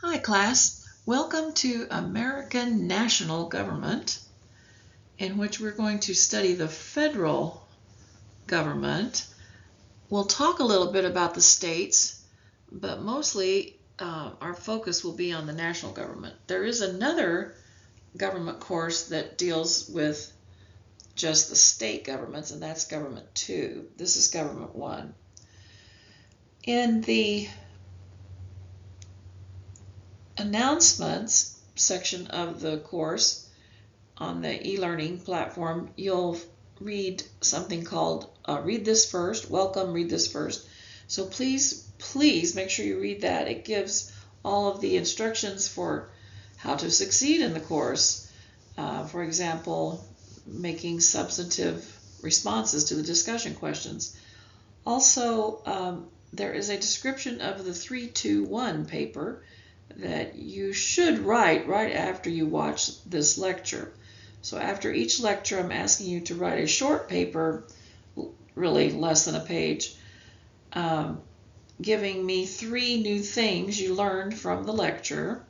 Hi class, welcome to American National Government, in which we're going to study the federal government. We'll talk a little bit about the states, but mostly our focus will be on the national government. There is another government course that deals with just the state governments, and that's Government 2. This is Government 1. In the announcements section of the course on the e-learning platform, you'll read something called Read This First, Welcome, Read This First. So please make sure you read that. It gives all of the instructions for how to succeed in the course. For example, making substantive responses to the discussion questions. Also, there is a description of the 3-2-1 paper that you should write right after you watch this lecture. So after each lecture, I'm asking you to write a short paper, really less than a page, giving me 3 new things you learned from the lecture,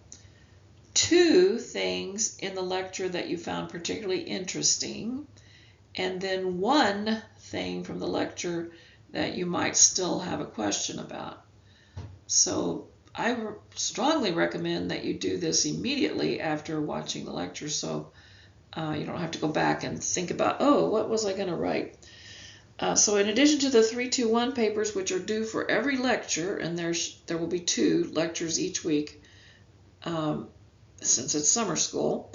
2 things in the lecture that you found particularly interesting, and then 1 thing from the lecture that you might still have a question about. So I strongly recommend that you do this immediately after watching the lecture, so you don't have to go back and think about, oh, what was I going to write? So in addition to the 3-2-1 papers, which are due for every lecture, and there will be 2 lectures each week since it's summer school,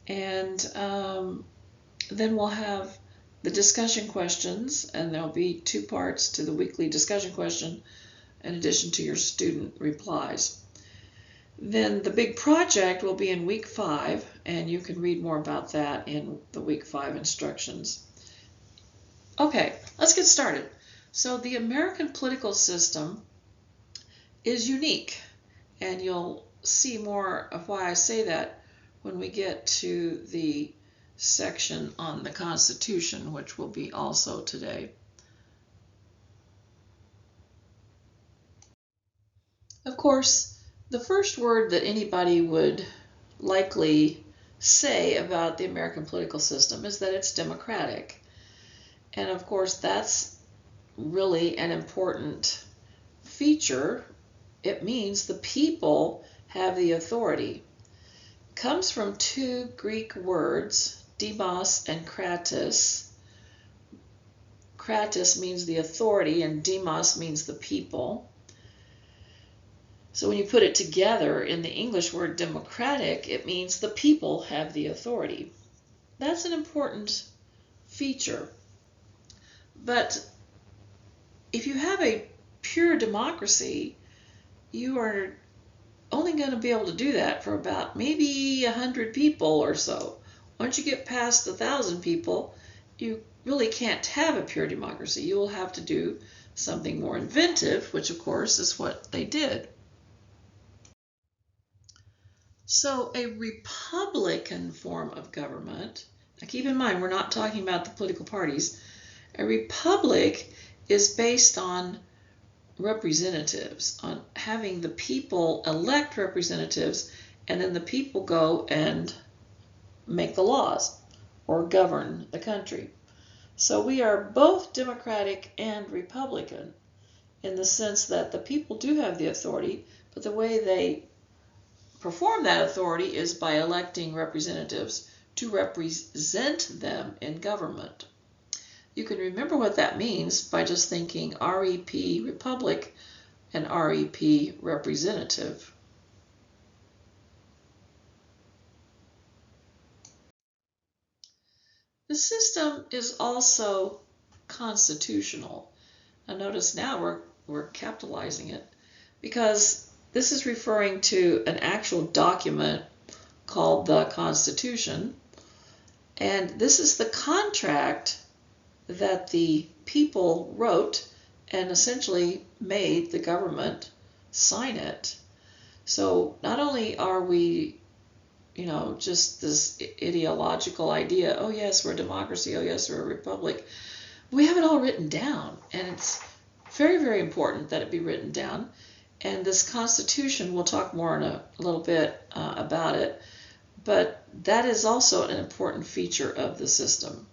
and then we'll have the discussion questions, and there'll be 2 parts to the weekly discussion question in addition to your student replies. Then the big project will be in week 5, and you can read more about that in the week 5 instructions. Okay, let's get started. So the American political system is unique, and you'll see more of why I say that when we get to the section on the Constitution, which will be also today. Of course, the first word that anybody would likely say about the American political system is that it's democratic. And of course, that's really an important feature. It means the people have the authority. It comes from 2 Greek words, demos and kratos. Kratos means the authority, and demos means the people. So when you put it together in the English word democratic, it means the people have the authority. That's an important feature. But if you have a pure democracy, you are only going to be able to do that for about maybe 100 people or so. Once you get past 1,000 people, you really can't have a pure democracy. You will have to do something more inventive, which of course is what they did. So a Republican form of government, now keep in mind we're not talking about the political parties. A republic is based on representatives, on having the people elect representatives, and then the people go and make the laws or govern the country. So we are both Democratic and Republican in the sense that the people do have the authority, but the way they perform that authority is by electing representatives to represent them in government. You can remember what that means by just thinking REP, Republic, and REP, Representative. The system is also constitutional. Now notice now we're capitalizing it because this is referring to an actual document called the Constitution, and this is the contract that the people wrote and essentially made the government sign it. So not only are we, just this ideological idea, oh yes, we're a democracy, oh yes, we're a republic, we have it all written down, and it's very, very important that it be written down. And this Constitution, we'll talk more in a little bit about it, but that is also an important feature of the system.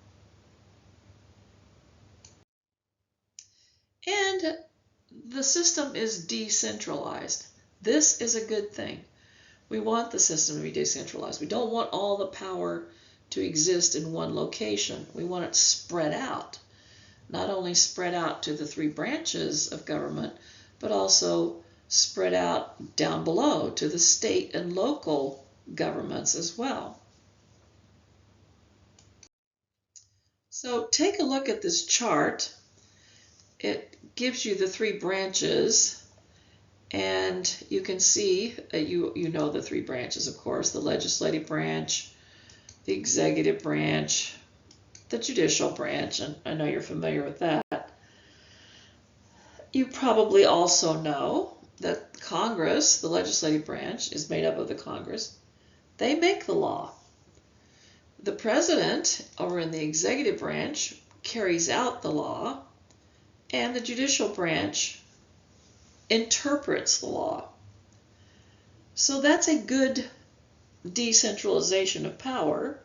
And the system is decentralized. This is a good thing. We want the system to be decentralized. We don't want all the power to exist in one location. We want it spread out. Not only spread out to the 3 branches of government, but also spread out down below to the state and local governments as well. So take a look at this chart. It gives you the 3 branches, and you can see, you know the 3 branches, of course, the legislative branch, the executive branch, the judicial branch, and I know you're familiar with that. You probably also know that Congress, the legislative branch, is made up of the Congress. They make the law. The president, over in the executive branch, carries out the law, and the judicial branch interprets the law. So that's a good decentralization of power.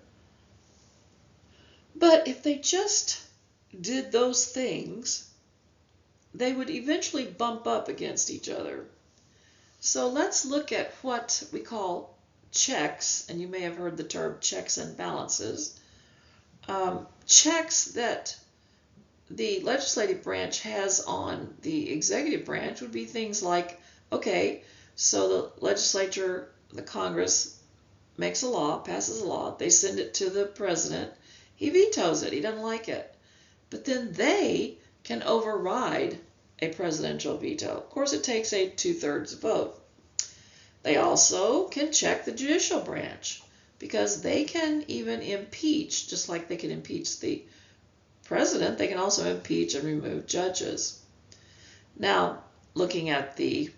But if they just did those things, they would eventually bump up against each other. So let's look at what we call checks, and you may have heard the term checks and balances. Checks that the legislative branch has on the executive branch would be things like, okay, so the legislature, the Congress, makes a law, passes a law, they send it to the president, he vetoes it, he doesn't like it. But then they can override a presidential veto. Of course, it takes a 2/3 vote. They also can check the judicial branch because they can even impeach, just like they can impeach the president, they can also impeach and remove judges. Now, looking at the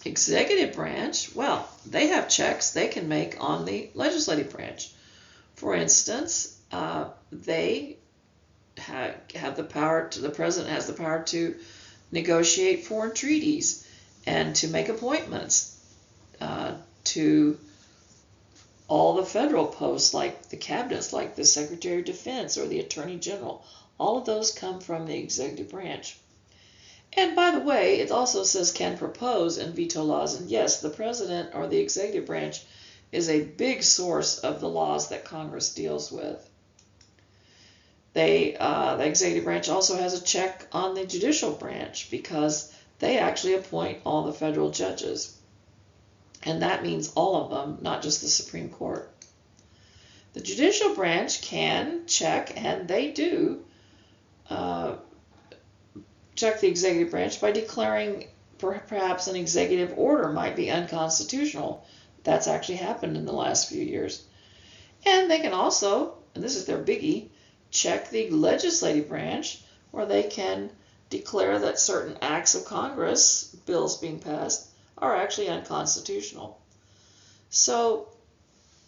executive branch, well, they have checks they can make on the legislative branch. For instance, they have the power to, the president has the power to negotiate foreign treaties and to make appointments to all the federal posts, like the cabinets, like the Secretary of Defense or the Attorney General. All of those come from the executive branch. And by the way, it also says can propose and veto laws. And yes, the president or the executive branch is a big source of the laws that Congress deals with. The executive branch also has a check on the judicial branch because they actually appoint all the federal judges. And that means all of them, not just the Supreme Court. The judicial branch can check, and they do, check the executive branch by declaring perhaps an executive order might be unconstitutional. That's actually happened in the last few years. And they can also, and this is their biggie, check the legislative branch, where they can declare that certain acts of Congress, bills being passed, are actually unconstitutional. So,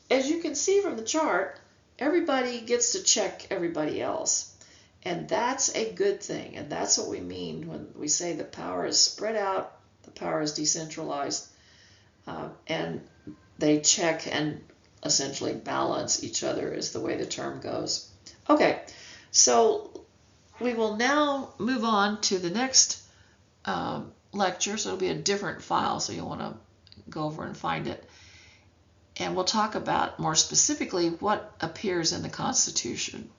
as you can see from the chart, everybody gets to check everybody else. And that's a good thing. And that's what we mean when we say the power is spread out, the power is decentralized, and they check and essentially balance each other is the way the term goes. Okay, so we will now move on to the next lecture. So it'll be a different file, so you'll want to go over and find it. And we'll talk about more specifically what appears in the Constitution.